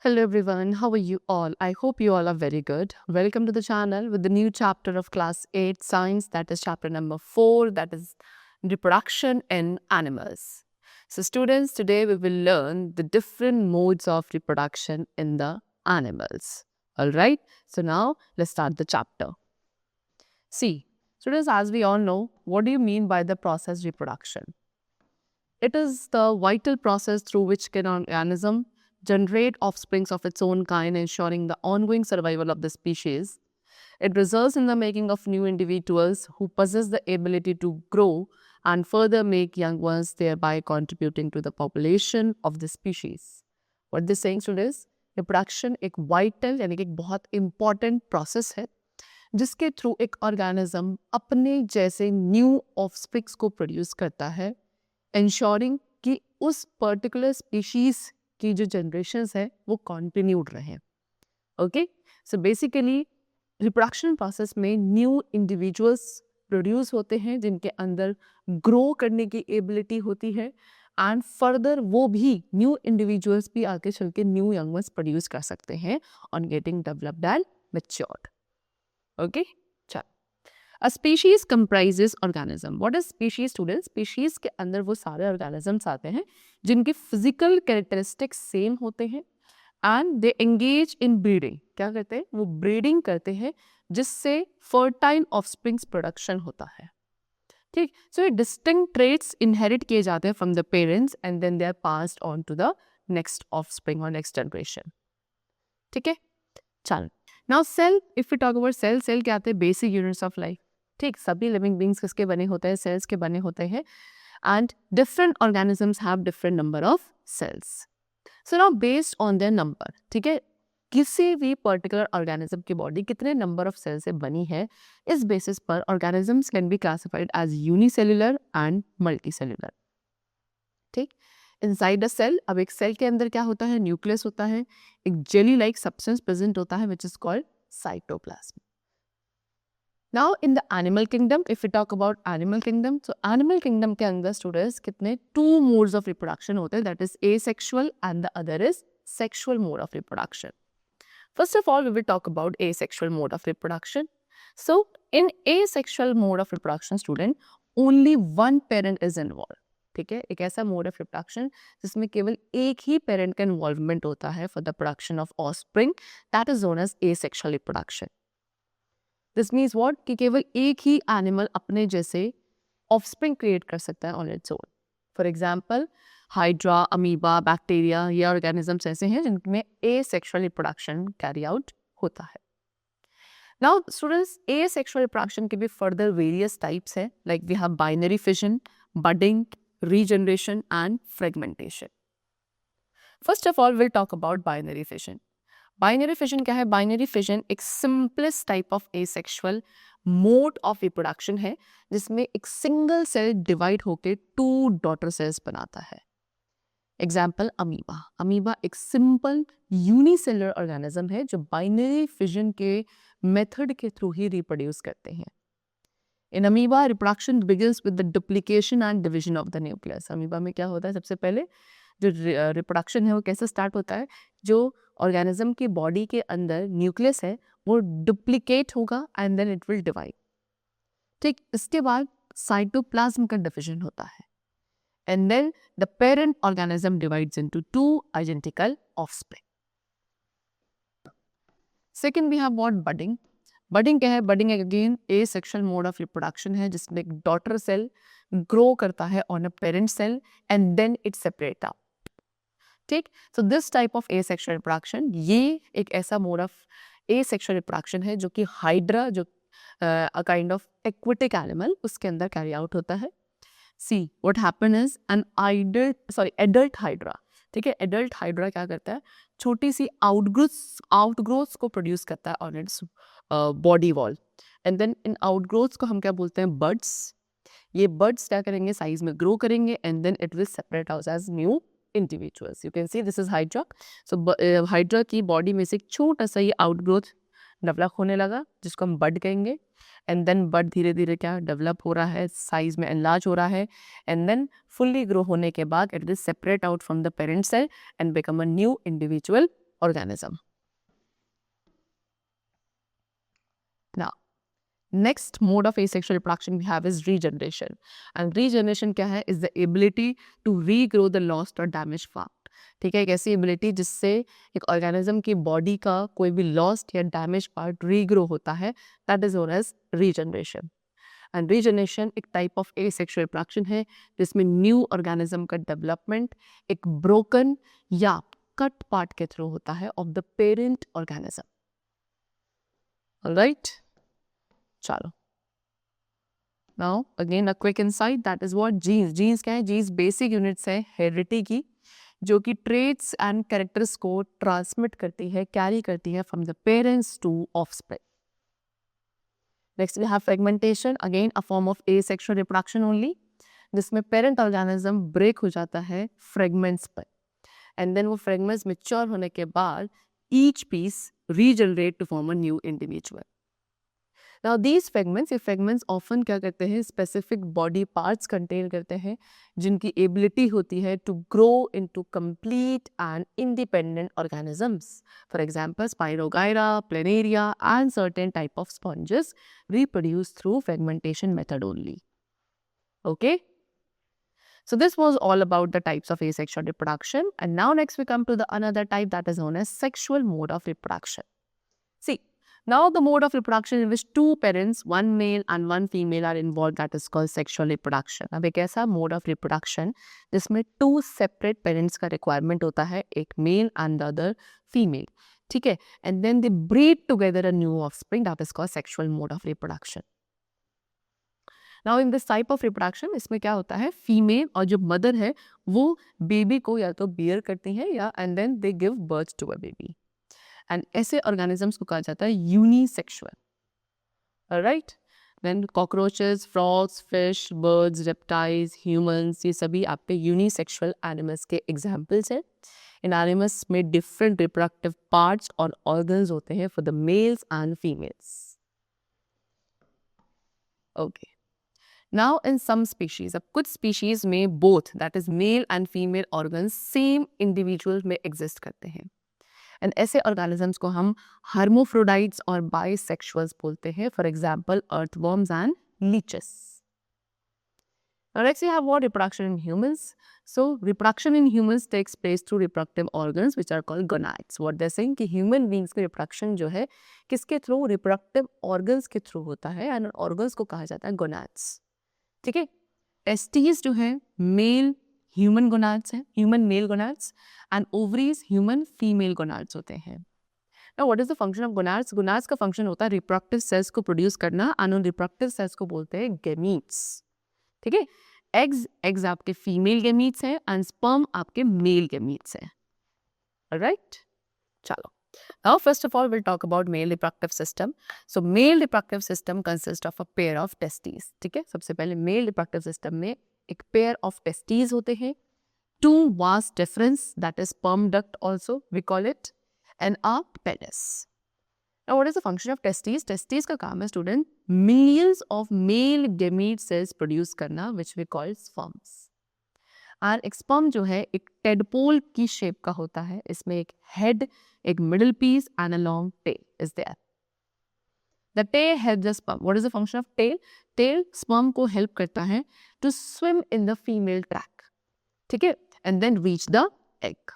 Hello everyone, how are you all? I hope you all are very good. Welcome to the channel with the new chapter of class 8 science, that is chapter number 4, that is reproduction in animals. So students, today we will learn the different modes of reproduction in the animals. Alright, so now let's start the chapter. See, students, as we all know, what do you mean by the process reproduction? It is the vital process through which can an organism generate offsprings of its own kind, ensuring the ongoing survival of the species. It results in the making of new individuals who possess the ability to grow and further make young ones, thereby contributing to the population of the species. What this saying students, reproduction एक vital यानी कि एक बहुत important process है जिसके through एक organism अपने जैसे new offsprings को produce करता है, ensuring कि उस पर्टिकुलर स्पीशीज की जो जनरेशन्स है वो कॉन्टिन्यूड रहे. Okay, so basically reproduction process में न्यू इंडिविजुअल्स प्रोड्यूस होते हैं जिनके अंदर ग्रो करने की एबिलिटी होती है एंड फर्दर वो भी न्यू इंडिविजुअल्स भी आगे चल के न्यू यंग वंस प्रोड्यूस कर सकते हैं on getting developed and matured. Okay, A species comprises organism. What is species students? Species के अंदर वो सारे organisms आते हैं जिनके physical characteristics same होते हैं and they engage in breeding. क्या करते हैं? वो breeding करते हैं जिससे fertile offsprings production होता है. ठीक, so ये distinct traits inherit किए जाते हैं from the parents and then they are passed on to the next offspring or next generation. ठीक है, चल. Now cell, if we talk about cell, cell क्या आते हैं? Basic units of life. ठीक, सभी लिविंग बींग्स किसके बने होते हैं? सेल्स के बने होते हैं and different organisms have different number of cells. So now based on their number, ठीक है, किसी भी पर्टिकुलर ऑर्गेनिज्म की बॉडी कितने नंबर ऑफ सेल से बनी है, इस बेसिस पर organisms can be classified as unicellular and multicellular. ठीक, इनसाइड द सेल, अब एक सेल के अंदर क्या होता है? न्यूक्लियस होता है, एक जेली लाइक सब्सटेंस प्रेजेंट होता है which is called cytoplasm. Now in the animal kingdom, if we talk about animal kingdom, so animal kingdom के अंदर students कितने two modes of reproduction होते हैं, that is asexual and the other is sexual mode of reproduction. First of all, we will talk about asexual mode of reproduction. So in asexual mode of reproduction student, only one parent is involved. ठीक है, एक ऐसा mode of reproduction जिसमें केवल एक ही parent का involvement होता है for the production of offspring, that is known as asexual reproduction. This means what कि केवल एक ही एनिमल अपने जैसे ऑफस्प्रिंग क्रिएट कर सकता है on its own. For example hydra, amoeba, bacteria, ये ऑर्गेनिजम्स ऐसे हैं जिनमें एसेक्सुअल रिप्रोडक्शन कैरी आउट होता है. नाउ स्टूडेंट्स, एसेक्सुअल रिप्रोडक्शन के भी फर्दर वेरियस टाइप्स हैं, like we have binary fission, budding, regeneration and fragmentation. First of all will talk about binary fission. Binary fission क्या है? बाइनरी फिजन एक simplest type of asexual mode of reproduction है जिसमें एक single cell divide होकर two daughter cells बनाता है. Example amoeba. Amoeba एक सिंपल यूनिसेलुलर ऑर्गेनिज्म है जो बाइनरी फिजन के मेथड के थ्रू ही रिप्रोड्यूस करते हैं. In amoeba reproduction begins with the duplication and division of the nucleus. Amoeba में क्या होता है? सबसे पहले जो रिप्रोडक्शन है वो कैसे स्टार्ट होता है? जो ऑर्गेनिज्म की बॉडी के अंदर न्यूक्लियस है वो डुप्लीकेट होगा and then it will divide. ठीक, इसके बाद साइटोप्लाज्म का डिवीजन होता है and then the parent organism divides into two identical offspring. Second we have what? Budding. Budding क्या है? Budding again asexual mode of reproduction है जिसमें एक डॉटर सेल ग्रो करता है on a parent cell and then it separate out. ठीक, so this type of asexual reproduction, ये एक ऐसा मोड ऑफ एसेक्सुअल रिप्रोडक्शन है जो कि हाइड्रा, जो a kind of aquatic animal, उसके अंदर कैरी आउट होता है. See what happen is an adult hydra. ठीक है, एडल्ट हाइड्रा क्या करता है? छोटी सी आउटग्रोथ्स को प्रोड्यूस करता है on its body wall and then इन आउटग्रोथ्स को हम क्या बोलते हैं? बड्स. ये बड्स क्या करेंगे? साइज में ग्रो करेंगे and then it will separate out as new individuals. You can see this is hydra. So hydra की बॉडी में से एक छोटा सा ये आउटग्रोथ डेवलप होने लगा जिसको हम बड कहेंगे एंड देन बड धीरे धीरे क्या डेवलप हो रहा है, साइज में एनलार्ज हो रहा है एंड देन फुल्ली ग्रो होने के बाद it will separate out from the parent cell and become a new individual organism. Now, next mode of asexual reproduction we have is regeneration. And regeneration क्या है? Is the ability to regrow the lost or damaged part. ठीक है, एक ऐसी ability जिससे एक organism की body का कोई भी लॉस्ट या डैमेज पार्ट रीग्रो होता है, that is known as regeneration. And regeneration एक टाइप ऑफ एसेक्सुअल रिप्रोडक्शन है जिसमें न्यू ऑर्गेनिज्म का डेवलपमेंट एक ब्रोकन या कट पार्ट के थ्रू होता है of the parent organism. Alright, चलो. Now again a quick insight, that is what genes. Genes क्या है? जीन्स बेसिक यूनिट्स है हेरिडिटी की, जो कि ट्रेट्स एंड कैरेक्टर्स को ट्रांसमिट करती है, कैरी करती है from the parents to offspring. Next we have fragmentation, again a form of asexual reproduction only, जिसमें पेरेंट ऑर्गेनिज्म ब्रेक हो जाता है फ्रेगमेंट्स पर, एंड देन वो फ्रेगमेंट्स मैच्योर होने के बाद each piece regenerate to form a new individual. Now these fragments, ये fragments often क्या करते हैं? स्पेसिफिक बॉडी पार्ट्स कंटेन करते हैं जिनकी एबिलिटी होती है to grow into complete and independent organisms. For example spirogyra, planaria and certain type of sponges reproduce through fragmentation method only. Okay? So this was all about the types of asexual reproduction, and now next we come to the another type that is known as sexual mode of reproduction. See, now the mode of reproduction in which two parents, one male and one female are involved, that is called sexual reproduction. अब एक ऐसा mode of reproduction जिसमें two separate parents का requirement होता है, एक male and the other female, ठीक है, and then they breed together a new offspring, that is called sexual mode of reproduction. Now in this type of reproduction इसमें क्या होता है? फीमेल और जो मदर है वो बेबी को या तो बियर करती है या and then they give birth to a baby. And ऐसे ऑर्गेनिजम्स को कहा जाता है unisexual. Alright, then cockroaches, frogs, fish, birds, reptiles, humans, ये सभी आपके यूनिसेक्सुअल एनिमल्स के एग्जांपल्स हैं. इन एनिमल्स में डिफरेंट रिप्रोडक्टिव पार्ट्स और ऑर्गन्स होते हैं for the males and females. Okay, now in some species, अब कुछ स्पीशीज में both that is male and female organs same individual में एग्जिस्ट करते हैं, एंड ऐसे ऑर्गेनिजम्स को हम हर्मोफ्रोडाइट्स और बाइसेक्सुअल्स बोलते हैं. For example earthworms and leches. Now next we have what reproduction in humans. So reproduction in humans takes place through reproductive organs which are called gonads. What they're saying कि human beings के reproduction जो है किसके through? reproductive organs के through होता है, and organs को कहा जाता है gonads. ठीक है, testes जो है मेल ह्यूमन गोनाड्स हैं, human male gonads, and ovaries human female gonads होते हैं. Now what is the function of gonads? Gonads का फंक्शन होता है रिप्रोडक्टिव सेल्स को प्रोड्यूस करना, एंड उन रिप्रोडक्टिव सेल्स को बोलते हैं गैमीट्स. ठीक है, एग्स आपके फीमेल गैमीट्स हैं एंड स्पर्म आपके मेल गैमीट्स हैं. ऑलराइट, चलो. Now first of all we'll talk about male reproductive system. So male reproductive system consists of a pair of testes. ठीक है, सबसे पहले male reproductive system में एक पेयर ऑफ टेस्टीज होते हैं, two vas deferens that is sperm duct also we call it, and a penis. Now what is the function of testes? Testes का काम है student millions of male gamete cells produce करना which we call sperms. और एक sperm जो है एक tadpole की शेप का होता है, इसमें एक हेड, एक middle piece and a long tail is there. The tail helps the sperm. What is the function of tail? Tail sperm को help करता है to swim in the female track. ठीक है, and then reach the egg.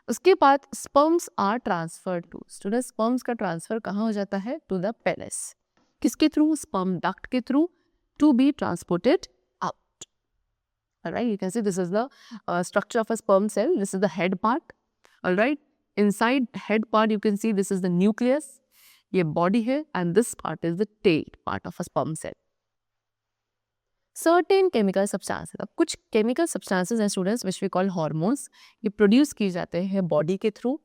उसके बाद sperms are transferred to. Students, sperms का transfer कहाँ हो जाता है? To the penis. किसके through? Sperm duct के through to be transported out. Alright, you can see this is the structure of a sperm cell. This is the head part. Alright, inside head part you can see this is the nucleus. ये body है and this part is the tail part of a sperm cell. Certain chemical substances, अब कुछ chemical substances हैं students which we call hormones, ये produce किए जाते हैं body के थ्रू,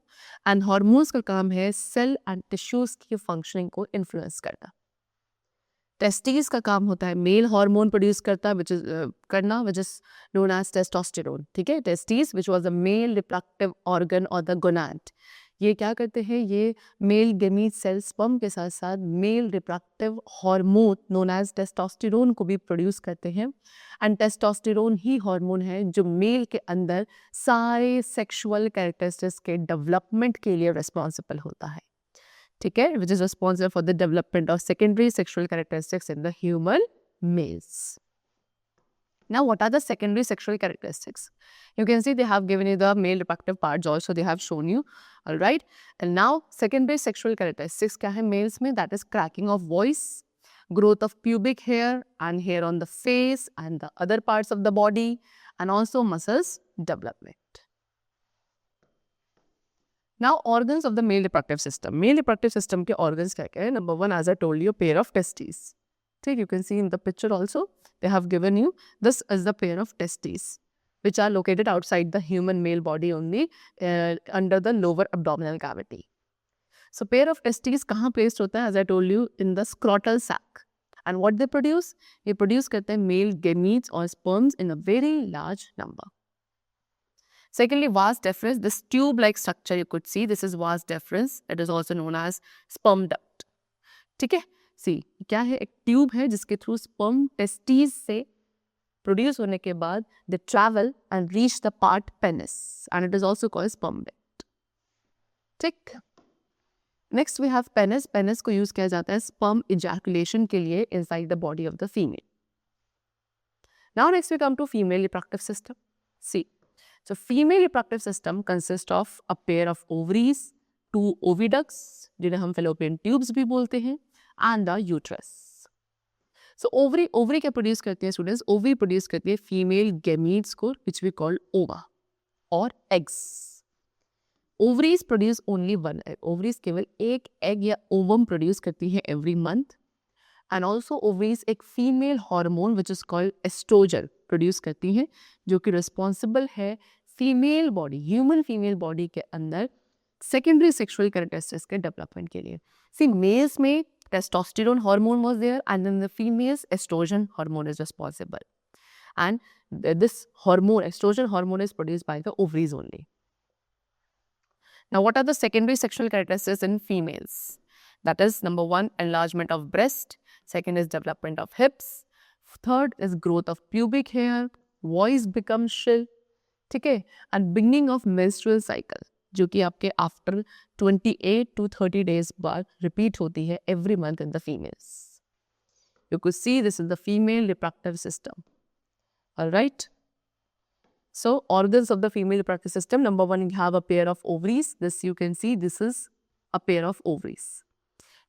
एंड हार्मोन्स का काम है सेल एंड टिश्यूज की फंक्शनिंग को इन्फ्लुएंस करना. टेस्टिस का काम होता है मेल हार्मोन प्रोड्यूस करता है which is known as testosterone. ठीक है, testis which was the male reproductive organ और द गोनाड, ये क्या करते हैं, ये मेल गेमीट सेल स्पर्म के साथ साथ male reproductive hormone known as testosterone को भी प्रोड्यूस करते हैं। एंड टेस्टोस्टेरोन ही हार्मोन है जो मेल के अंदर सारे सेक्सुअल कैरेक्टरिस्टिक्स के डेवलपमेंट के लिए रिस्पॉन्सिबल होता है, ठीक है, which is responsible for the development of secondary sexual characteristics in the human males. Now, what are the secondary sexual characteristics? You can see they have given you the male reproductive parts also, they have shown you, all right. And now, secondary sexual characteristics क्या है males में? That is cracking of voice, growth of pubic hair and hair on the face and the other parts of the body, and also muscles development. Now, organs of the male reproductive system. Male reproductive system के organs क्या क्या है? Number one, as I told you, pair of testes. ठीक, you can see in the picture also, they have given you, this is the pair of testes, which are located outside the human male body only, under the lower abdominal cavity. So, pair of testes कहाँ placed होता है? As I told you, in the scrotal sac. And what they produce? ये produce करते हैं male gametes or sperms in a very large number. Secondly, vas deferens, this tube-like structure you could see, this is vas deferens. It is also known as sperm duct. ठीक है, सी क्या है, एक tube है जिसके through sperm testes से produce होने के बाद they travel and reach the part penis and it is also called sperm duct, ठीक। Next we have penis. Penis को यूज किया जाता है स्पर्म इजैकुलेशन के लिए inside the body of the female. Now next we come to female reproductive system. See, so female reproductive system consists of a pair of ovaries, 2 oviducts जिन्हें हम fallopian tubes भी बोलते हैं, and the uterus. So ovary क्या produce करती है students? Ovary produce करती है female gametes को, which we call ova or eggs. Ovaries produce only one egg. Ovaries केवल एक egg या ovum produce करती है every month. And also ovaries एक female hormone which is called estrogen produce करती हैं, जो कि responsible है female body, human female body के अंदर secondary sexual characteristics के development के लिए। See, males में testosterone hormone was there and then the females estrogen hormone is responsible. And this hormone, estrogen hormone is produced by the ovaries only. Now, what are the secondary sexual characteristics in females? That is number one, enlargement of breast. Second is development of hips. Third is growth of pubic hair. Voice becomes shrill. ठीक है, and beginning of menstrual cycle, जो कि आपके after 28 to 30 days बाद repeat होती है every month in the females. You could see this is the female reproductive system. All right. So organs of the female reproductive system. Number one, you have a pair of ovaries. This you can see. This is a pair of ovaries.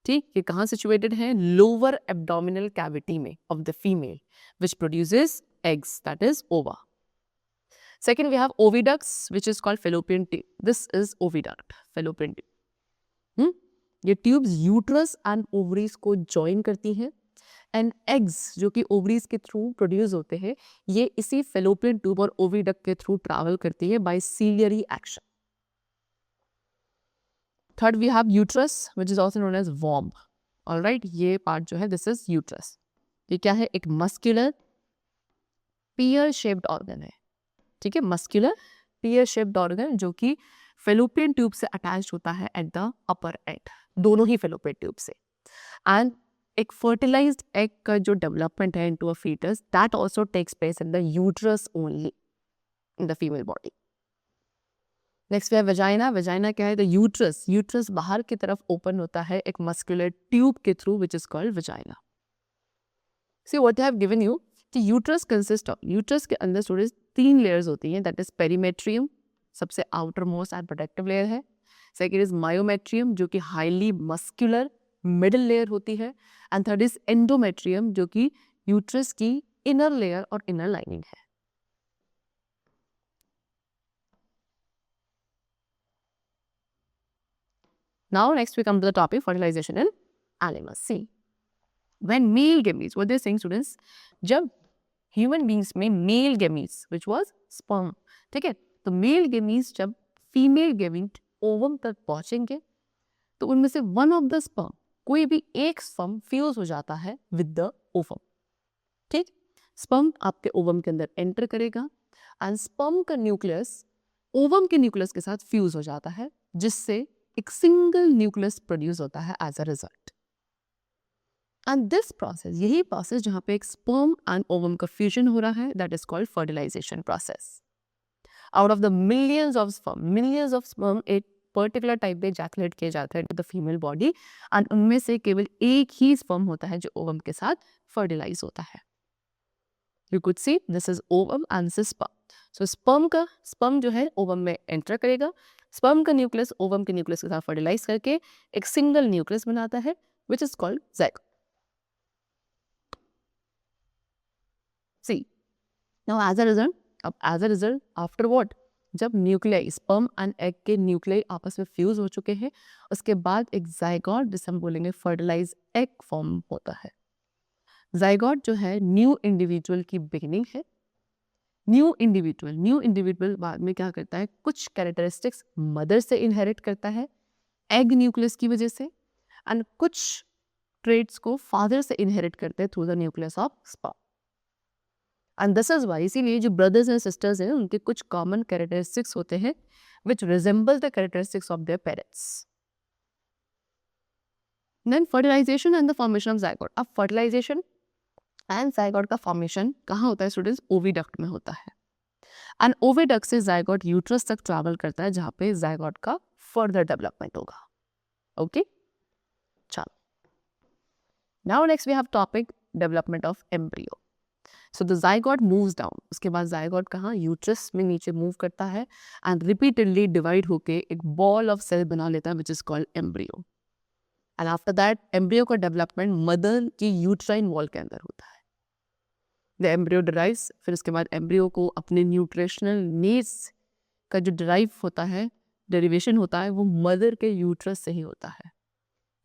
ठीक, ये कहाँ situated है? Lower abdominal cavity में of the female, which produces eggs. That is ova. Second, we have oviducts, which is called fallopian tube. This is oviduct, fallopian tube. ये tubes uterus and ovaries को join करती हैं, and eggs जो कि ovaries के through produce होते हैं, ये इसी fallopian tube और oviduct के through travel करती है by ciliary action. Third, we have uterus, which is also known as womb. All right, ये part जो है, this is uterus. ये क्या है? एक muscular pear-shaped organ है, ठीक है, मस्कुलर पियर शेप्ड ऑर्गन जो कि फेलोपियन ट्यूब से अटैच्ड होता है एट द अपर एंड, दोनों ही फेलोपियन ट्यूब से। एंड एक फर्टिलाइज्ड एग का जो डेवलपमेंट है into a foetus, that also takes place in the uterus only in the female body. Next है वेजाइना। वेजाइना क्या है? द यूट्रस, यूट्रस बाहर की तरफ ओपन होता है एक मस्कुलर ट्यूब के through, which is called vagina. See what I have given you, uterus consist of, uterus के अंदर थोड़े 3 लेयर्स होती हैं। दैट इज पेरीमेट्रियम, सबसे outer most and protective layer है। सेकेंड इज मायोमेट्रियम, जो कि हाईली मस्कुलर मिडल लेयर होती है। एंड थर्ड इज एंडोमेट्रियम, जो कि यूट्रस की इनर लेयर और इनर लाइनिंग है। Now next we come to the topic fertilization in animals. See, when male gametes, what they're saying students, जब human beings में male gametes which was sperm, ठीक है, तो male gametes जब female gamete ovum तक पहुंचेंगे तो उनमें से one of the sperm, कोई भी एक sperm fuse हो जाता है with the ovum, ठीक। sperm आपके ovum के अंदर enter करेगा and sperm का nucleus ovum के nucleus के साथ fuse हो जाता है, जिससे एक सिंगल न्यूक्लियस प्रोड्यूस होता है as a result. And this process, यही प्रोसेस जहाँ पे एक स्पर्म एंड ओवम का फ्यूजन हो रहा है, that is called fertilization process. Out of the millions of sperm एक पर्टिकुलर टाइप में इजैकुलेट किए जाते हैं to the female body, and उनमें से केवल एक ही स्पर्म होता है जो ओवम के साथ फर्टिलाइज होता है। You could see this is ovum and this is sperm. So sperm जो है ओवम में एंटर करेगा, स्पर्म का न्यूक्लियस ओवम के न्यूक्लियस के साथ फर्टिलाइज करके एक सिंगल न्यूक्लियस बनाता है which is called zygote। See now as a result, अब as a result after what, जब न्यूक्लियाई स्पर्म एंड एग के न्यूक्लियाई आपस में फ्यूज हो चुके हैं, उसके बाद एक जाइगोट जिसे हम बोलेंगे फर्टिलाइज एग फॉर्म होता है। जाइगोट जो है न्यू इंडिविजुअल की बिगिनिंग है। न्यू इंडिविजुअल बाद में क्या करता है, कुछ कैरेक्टरिस्टिक्स मदर से इनहेरिट करता है एग न्यूक्लियस की वजह से, एंड कुछ ट्रेड्स को फादर से इनहेरिट करते हैं through the nucleus of sperm. And this is why, इसीलिए जो ब्रदर्स एंड सिस्टर्स हैं उनके कुछ कॉमन कैरेक्टरिस्टिक्स होते हैं which resemble the characteristics of their parents. Then fertilization and the formation of zygote. अब फर्टिलाइजेशन एंड जाइगोट का formation कहाँ होता है स्टूडेंट्स? ओविडक्ट में होता है। एंड ओविडक्ट से जाइगोट यूट्रस तक ट्रैवल करता है जहाँ पे जाइगोट का फर्दर डेवलपमेंट होगा। ओके चलो, now next we have topic development of embryo. So the zygote moves down, उसके बाद जाइगोट कहाँ, यूट्रस में नीचे मूव करता है एंड रिपीटेडली डिवाइड होके एक बॉल ऑफ सेल बना लेता है which is called embryo. And after that embryo का डेवलपमेंट मदर की यूट्राइन वॉल के अंदर होता है। द एम्ब्रियो डिराइव्स, फिर उसके बाद एम्ब्रियो को अपने न्यूट्रिशनल नीड्स का जो डिराइव होता है, डेरिवेशन होता है, वो मदर के यूट्रस से ही होता है।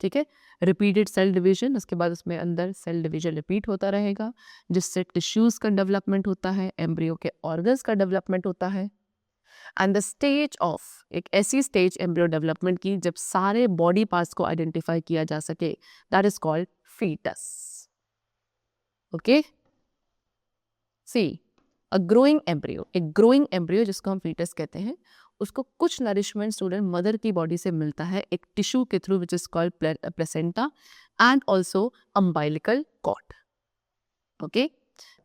ठीक है, रिपीटेड सेल डिवीजन, उसके बाद उसमें अंदर सेल डिवीजन रिपीट होता रहेगा जिससे टिश्यूज का डेवलपमेंट होता है, एम्ब्रियो के ऑर्गन्स का डेवलपमेंट होता है। एंड द स्टेज ऑफ, एक ऐसी स्टेज एम्ब्रियो डेवलपमेंट की जब सारे बॉडी पार्ट्स को आइडेंटिफाई किया जा सके, that is called foetus. Okay see a growing embryo, एक ग्रोइंग एम्ब्रियो जिसको हम फीटस कहते हैं, उसको कुछ नरिशमेंट स्टूडेंट मदर की बॉडी से मिलता है एक टिश्यू के through which is called placenta and also umbilical cord. Okay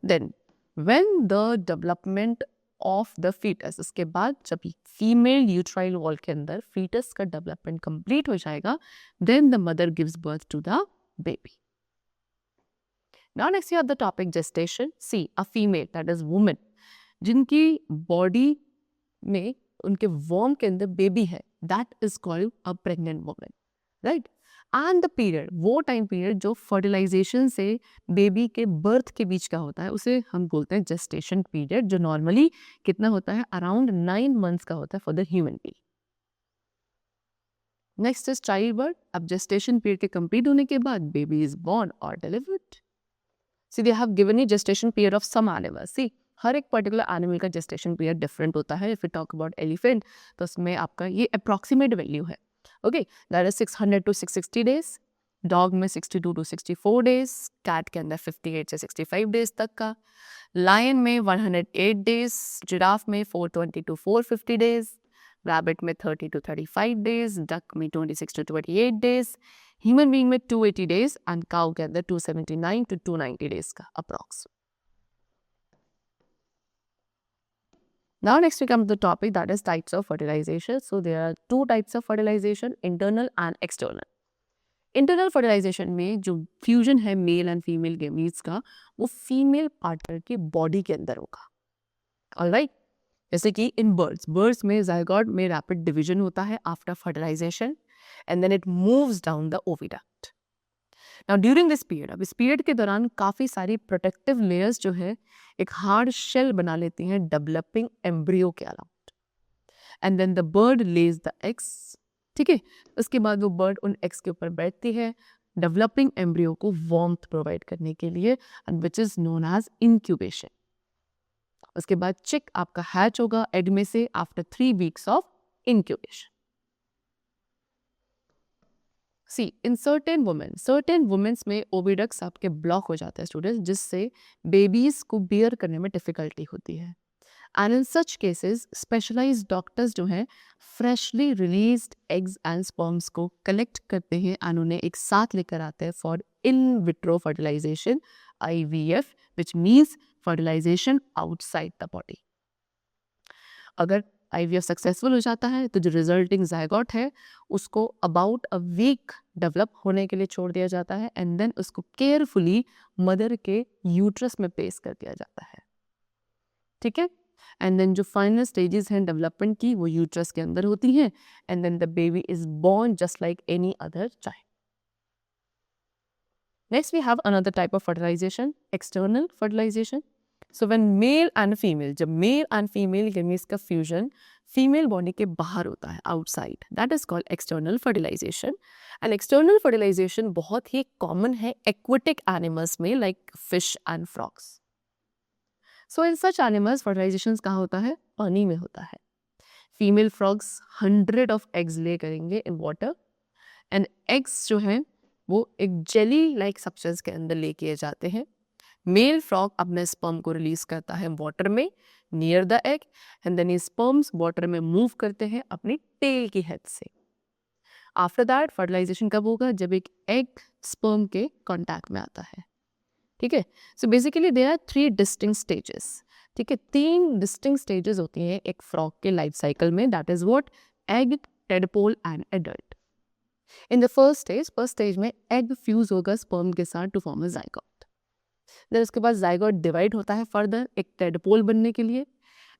then when the development of the foetus, उसके बाद जब फीमेल यूट्राइल वॉल के अंदर फीटस का डेवलपमेंट कंप्लीट हो जाएगा, then the mother gives birth to the baby. Now next you have the topic gestation. See, a female, that is woman, जिनकी body में उनके वॉर्म के अंदर बेबी है, that is called a pregnant woman, right? And the period, वो time period जो fertilisation से baby के बर्थ के बीच का होता है, उसे हम बोलते हैं जेस्टेशन पीरियड, जो नॉर्मली कितना होता है, अराउंड 9 months का होता है for the human being. Next is child birth. अब जेस्टेशन पीरियड के कंप्लीट होने के बाद बेबी इज बॉर्न और delivered. See, they have given you gestation period of some animals. See, हर एक पर्टिकुलर एनिमल का जेस्टेशन पीरियड डिफरेंट होता है। If you talk about elephant, तो उसमें आपका ये अप्रॉक्सीमेट वैल्यू है। Okay, that is 600 to 660 days, dog में 62 to 64 डेज, कैट के अंदर 58 से 65 डेज तक का, लायन में 108 डेज, जिराफ में 420 to 450 डेज, रैबिट में 30 to 35 डेज, डक में 26 to 28 डेज, ह्यूमन बीइंग में 280 डेज एंड काउ के अंदर 279 to 290 डेज का approx. Now next we come to the topic that is types of fertilization. So there are two types of fertilization, internal and external. Internal fertilization में जो fusion है mail and female gametes का, वो female partner की body के अंदर होगा। Alright, जैसे कि इन बर्ड्स में जाइगोट में रैपिड डिवीजन होता है after fertilization and then it moves down the oviduct. Now during this period, अब इस पीरियड के दौरान काफ़ी सारी प्रोटेक्टिव लेयर्स जो है एक हार्ड शेल बना लेती हैं डेवलपिंग एम्ब्रियो के around, and then the bird lays the eggs. ठीक है, उसके बाद वो बर्ड उन एग्स के ऊपर बैठती है डेवलपिंग एम्ब्रियो को वार्मथ प्रोवाइड करने के लिए, and which is known as incubation. उसके बाद चिक आपका हैच होगा एग में से after 3 weeks of incubation. See in certain womens में ओविडक्ट्स आपके ब्लॉक हो जाते हैं स्टूडेंट्स, जिससे बेबीज को बियर करने में डिफिकल्टी होती है। And in such cases specialized doctors जो हैं freshly released eggs and sperms को कलेक्ट करते हैं एंड उन्हें एक साथ लेकर आते हैं for in vitro fertilization, IVF, which means fertilization outside the body. अगर IVF सक्सेसफुल हो जाता है तो जो रिजल्टिंग जायगॉट है उसको अबाउट अ वीक डेवलप होने के लिए छोड़ दिया जाता है एंड देन उसको केयरफुली मदर के यूट्रस में प्लेस कर दिया जाता है, ठीक है। एंड देन जो फाइनल स्टेजेस हैं डेवलपमेंट की वो यूट्रस के अंदर होती हैं and then the baby is born just like any other child. Next we have another type of fertilization, external fertilization. So when male and female, जब male and female gametes का fusion female body के बाहर होता है, outside, that is called external fertilization. And external fertilization बहुत ही common है aquatic animals में, like fish and frogs. So in such animals fertilization कहाँ होता है? पानी में होता है। फीमेल फ्रॉग्स 100 ऑफ एग्स ले करेंगे इन वाटर एंड एग्स जो हैं वो एक जेली लाइक सब्सटेंस के अंदर ले किए जाते हैं। मेल फ्रॉग अपने स्पर्म को रिलीज करता है वाटर में near the egg and then ये स्पर्म्स वाटर में मूव करते हैं अपनी टेल की हेड से। आफ्टर दैट फर्टिलाइजेशन कब होगा? जब एक एग स्पर्म के कांटेक्ट में आता है, ठीक है। So basically there are 3 distinct stages, ठीक है। 3 डिस्टिंक्ट स्टेजेस होती हैं एक फ्रॉग के लाइफ साइकिल में, that is what? Egg, tadpole and adult. In the first stage में एग फ्यूज होगा स्पर्म के साथ to form a zygote. Then उसके बाद जाइगोट डिवाइड होता है फर्दर एक टेडपोल बनने के लिए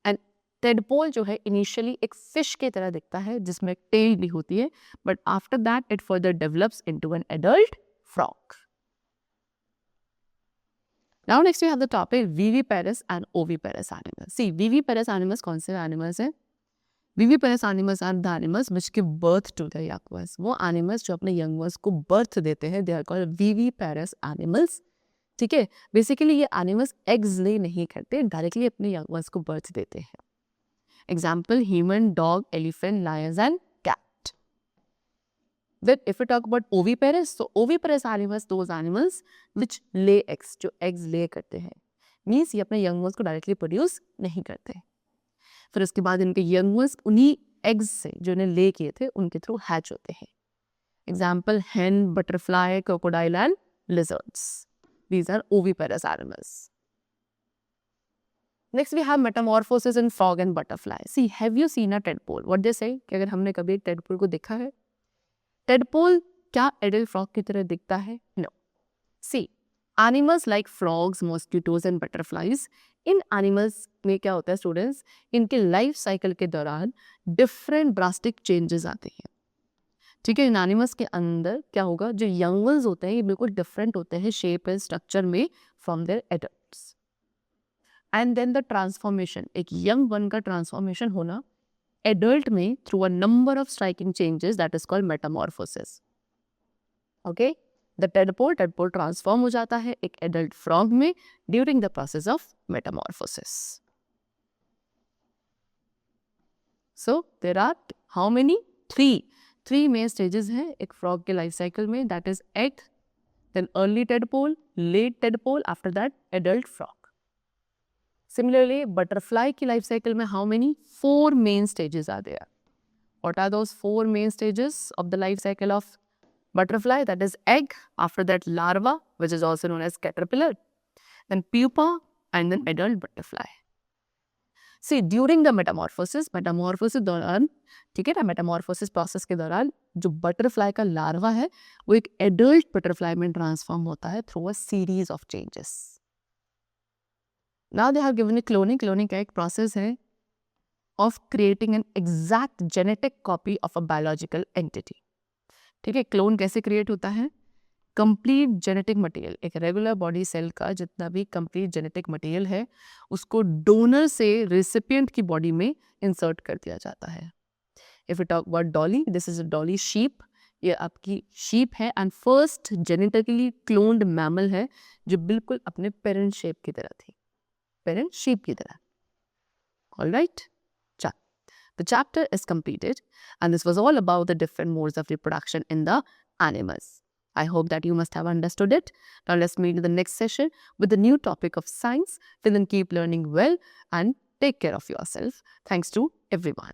एंड टेडपोल जो है इनिशियली एक फिश की तरह दिखता है जिसमें एक टेल भी होती है, but after that it further develops into an adult frog. Now next we have the topic viviparous and oviparous animals. See, viviparous animals कौन से animals हैं? Viviparous animals are the animals which give birth to the young ones. वो animals जो अपने young ones को birth देते हैं, they are called viviparous animals. ठीक है, बेसिकली ये एनिमल्स एग्स ले नहीं करते, डायरेक्टली अपने यंग वंस को बर्थ देते हैं। Example human, dog, elephant, lions and cat. Then if you talk about oviparous, तो oviparous animals those animals which lay eggs, जो एग्स ले करते हैं, मींस ये अपने यंग वंस को डायरेक्टली प्रोड्यूस नहीं करते। फिर उसके बाद इनके यंग वंस उन्हीं एग्स से जो इन्हें ले किए थे उनके थ्रू हैच होते हैं। एग्जाम्पल हेन, butterfly, crocodile and lizards. These are oviparous animals. Next we have metamorphosis in frog and butterfly. See, have you seen a tadpole? What they say कि अगर हमने कभी एक tadpole को देखा है, tadpole क्या adult frog की तरह दिखता है? No. See, animals like frogs, mosquitoes and butterflies, in animals में क्या होता है students, इनके life cycle के दौरान different drastic changes आते हैं, ठीक है। इन एनिमल्स के अंदर क्या होगा, जो यंग वंस होते हैं ये बिल्कुल डिफरेंट होते हैं शेप एंड स्ट्रक्चर में from their adults. And then the transformation, एक यंग वन का ट्रांसफॉर्मेशन होना एडल्ट में through a number of striking changes, that is called metamorphosis. Okay, the tadpole transform हो जाता है एक एडल्ट फ्रॉग में during the process of metamorphosis. So there are how many? 3 main stages हैं एक फ्रॉग के लाइफ साइकिल में, that is egg, then early tadpole, late tadpole, after that adult frog. Similarly butterfly की life cycle में how many? 4 main stages are there. What are those 4 main stages of the life cycle of butterfly? That is egg, after that larva which is also known as caterpillar, then pupa and then adult butterfly. See during the metamorphosis दौरान, ठीक है ना, Metamorphosis process के दौरान जो butterfly का larva है वो एक एडल्ट बटरफ्लाई में ट्रांसफॉर्म होता है through a series of changes. Now they have given cloning. Cloning का एक प्रोसेस है of creating an exact genetic copy of a biological entity. ठीक है, क्लोन कैसे क्रिएट होता है? कंप्लीट जेनेटिक मटेरियल, एक रेगुलर बॉडी सेल का जितना भी कंप्लीट जेनेटिक मटेरियल है उसको डोनर से रेसिपिएंट की बॉडी में इंसर्ट कर दिया जाता है। If you talk about Dolly, this is a Dolly sheep, ये आपकी शीप है and first genetically cloned mammal है जो बिल्कुल अपने पेरेंट शेप की तरह थी, पेरेंट शीप की तरह। Alright, the chapter is completed and this was all about the different modes of reproduction in the animals. I hope that you must have understood it. Now let's meet in the next session with the new topic of science. Till then, keep learning well and Take care of yourself. Thanks to everyone.